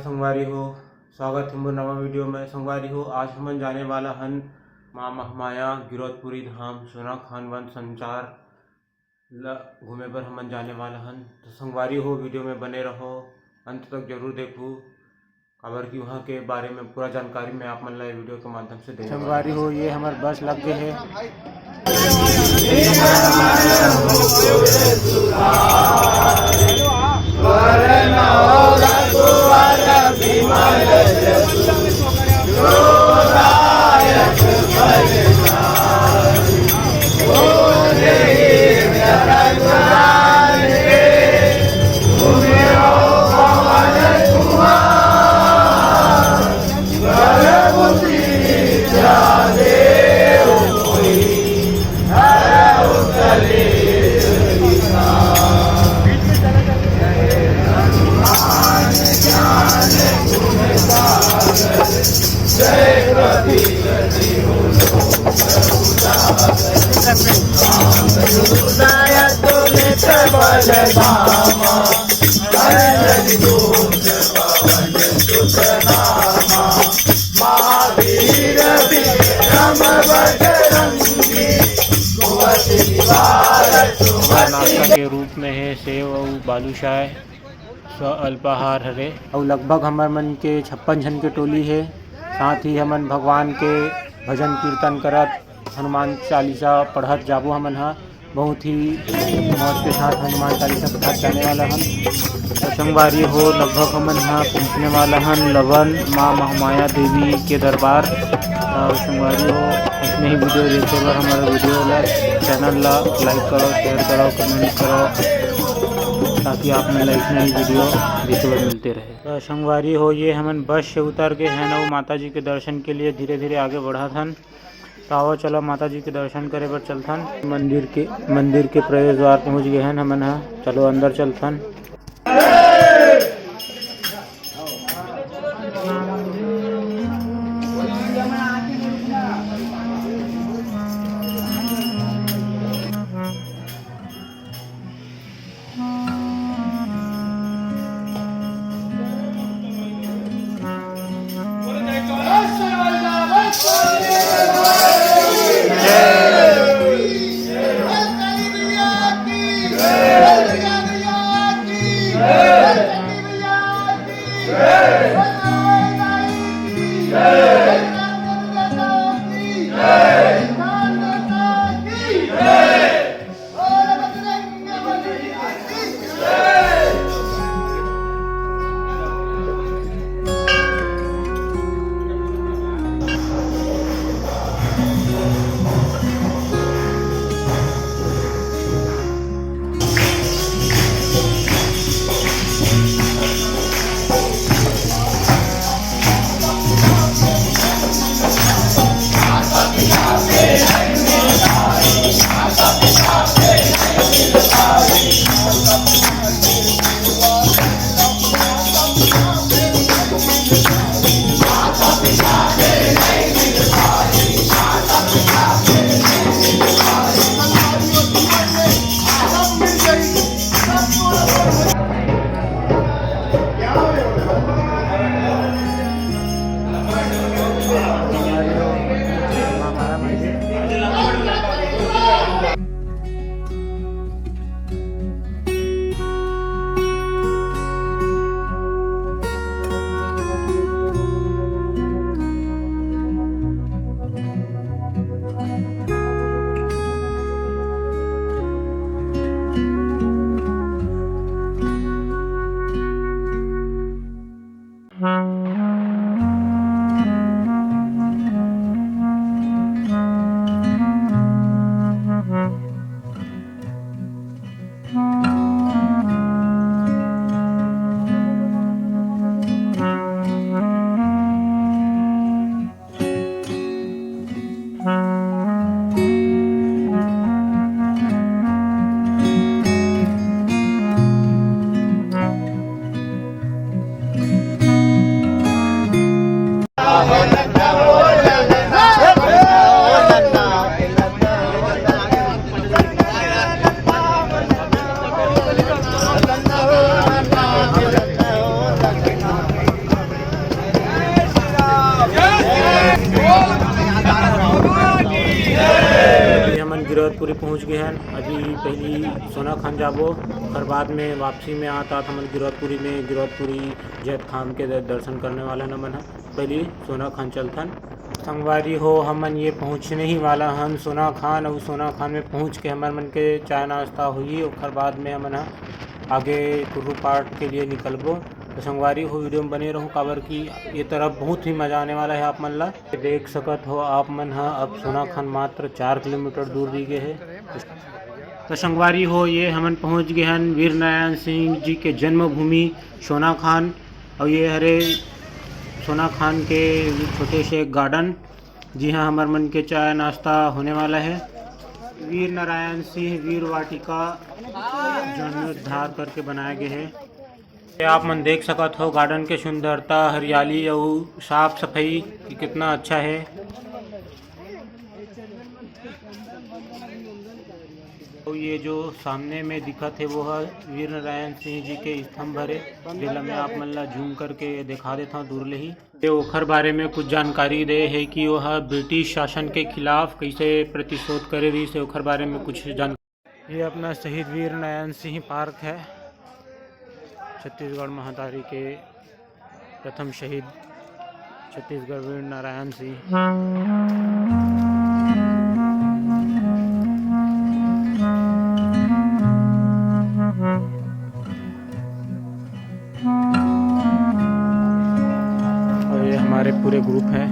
संगवारी हो, स्वागत है मोर नवा वीडियो में। संगवारी हो, आज हम जाने वाला हन माँ महामाया गिरौदपुरी धाम सोना खान वन संचार घूमे पर हम जाने वाला हन। तो संगवारी हो, वीडियो में बने रहो, अंत तक जरूर देखो, खबर की वहाँ के बारे में पूरा जानकारी मैं आप मन ला वीडियो के माध्यम से देने संगवारी हो, ये हमारे बस लग गए है। नाश्ता के रूप में है सेव और बालूशाह अल्पाहार हरे और लगभग हमार मन के 56 जन के टोली है। साथ ही हमन भगवान के भजन कीर्तन करत हनुमान चालीसा पढ़त जाबो। हमन हा बहुत ही मौज के साथ हनुमान चालीसा पढ़त जाने वाला हन। संगवारी हो, लगभग हमन हा पहुँचने वाला हन लवन माँ महामाया देवी के दरबार। और संगवारी हो, इसमें ही वीडियो देखे बर हमारा वीडियो ला चैनल ला लाइक करो, शेयर करो, कमेंट करो, ताकि आप में लाइक में ही वीडियो देखे बर मिलते रहे। तो संगवारी हो, ये हमन बस से उतर के हैं और माता जी के दर्शन के लिए धीरे धीरे आगे बढ़त हन। तो आओ चलो माता जी के दर्शन करे बर चलथन। मंदिर के प्रवेश द्वार पहुँच गए हैं हमन हा। चलो अंदर चलथन। Hey! गिरवतपुरी पहुँच गए हैं। अभी पहली सोना खान जाबो, और बाद में वापसी में आता था मन गिरवतपुरी में गिरवतपुरी जैत खान के दर्शन करने वाला न मन है। पहली सोना खान चलथन। संगवारी हो हमन ये पहुँचने ही वाला हन सोना खान, और सोना खान में पहुँच के हमारे मन के चाय नाश्ता हुई, और बाद में हमन आगे कुर्रू पार्ट के लिए निकलबो। तो संगवारी हो वीडियो में बने रहो, काबर की ये तरफ बहुत ही मज़ा आने वाला है। आप मन ला देख सकत हो आप मन अब सोना खान मात्र 4 किलोमीटर दूर दी गए है। तो संगवारी हो ये हमन पहुंच गए हैं वीर नारायण सिंह जी के जन्मभूमि सोना खान, और ये हरे सोना खान के छोटे से गार्डन, जी हाँ हमारे मन के चाय नाश्ता होने वाला है। वीर नारायण सिंह वीर वाटिका जीर्णोद्धार करके बनाए गए हैं। आप मन देख सकत हो गार्डन के सुंदरता, हरियाली और साफ सफाई कितना अच्छा है। तो ये जो सामने में दिखत है वो है वीर नारायण सिंह जी के स्तंभ हरे, जिला में आप मन ला जूम करके दिखा देता हूँ दूर ले ही। ये ओखर बारे में कुछ जानकारी दे है कि वह ब्रिटिश शासन के खिलाफ कैसे प्रतिशोध करे रही से ओखर बारे में कुछ जानकारी। ये अपना शहीद वीर नारायण सिंह पार्क है, छत्तीसगढ़ महादारी के प्रथम शहीद छत्तीसगढ़ वीर नारायण सिंह। और ये हमारे पूरे ग्रुप हैं।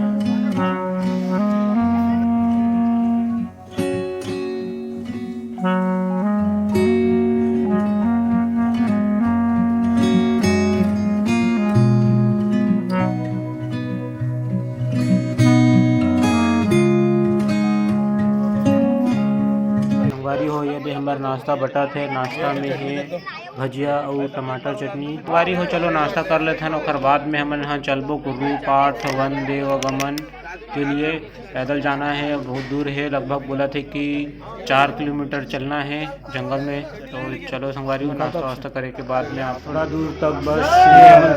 हो यदि हमारा नाश्ता बटा थे, नाश्ता में है भजिया और टमाटर चटनी। वारी हो चलो नाश्ता कर लेते हैं, और बाद में हम यहाँ चलबो कुर्रू पाठ वन देवगमन के लिए। पैदल जाना है, बहुत दूर है, लगभग बोला थे कि 4 किलोमीटर चलना है जंगल में। तो चलो संगवारी हो नाश्ता वास्ता करे के बाद में आप थोड़ा दूर तक बस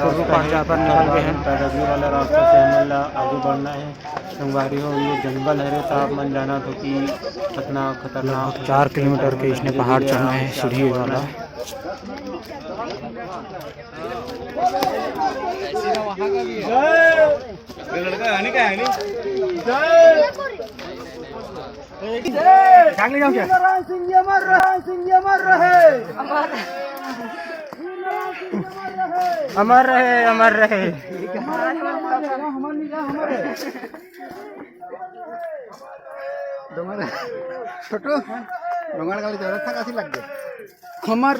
कुर्रू पाठ जाकर निकल गए हैं। पैदल वाला रास्ता से हमें आगे बढ़ना है। संगवारी हो ये जंगल है तो आप मन जाना तो कि कितना खतरनाक 4 किलोमीटर के इसने पहाड़ चढ़ना है सीढ़ी वाला। अमर रहे अमर रहे। छोटो डोंगर गाली व्यवस्था कैसी लग गई? अमर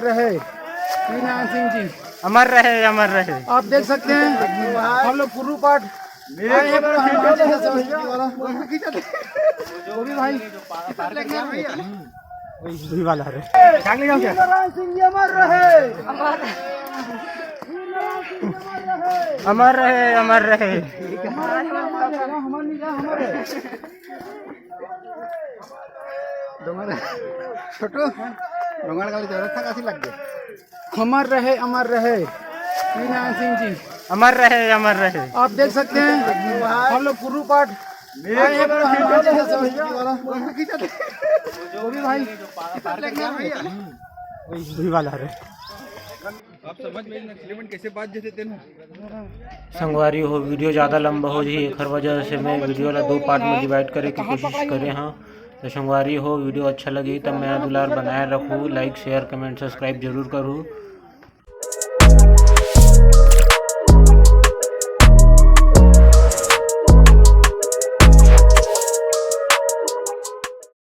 रहे वीर नारायण सिंह जी अमर रहे अमर रहे। आप देख सकते हैं हम लोग कुर्रू पाठ आए हैं, वो भी भाई वही वाला है। नारायण सिंह जी अमर रहे अमर रहे अमर रहे। छोटो डोंगर गाली व्यवस्था कैसी लग गई? अमर रहे वीर नारायण सिंह जी अमर रहे अमर रहे। आप देख सकते हैं हम लोग कुर्रू पाठ आए हैं, वो भी भाई वही वाला है। आप समझ में एग्रीमेंट कैसे बात देते हैं। संगवारी हो वीडियो ज़्यादा लंबा हो जाए, हर वजह से मैं वीडियो ला 2 पार्ट में डिवाइड करे की कोशिश करे हाँ। तो संगवारी हो वीडियो अच्छा लगी तब मैं दुलार बनाए रखूँ, लाइक शेयर कमेंट सब्सक्राइब जरूर करूँ।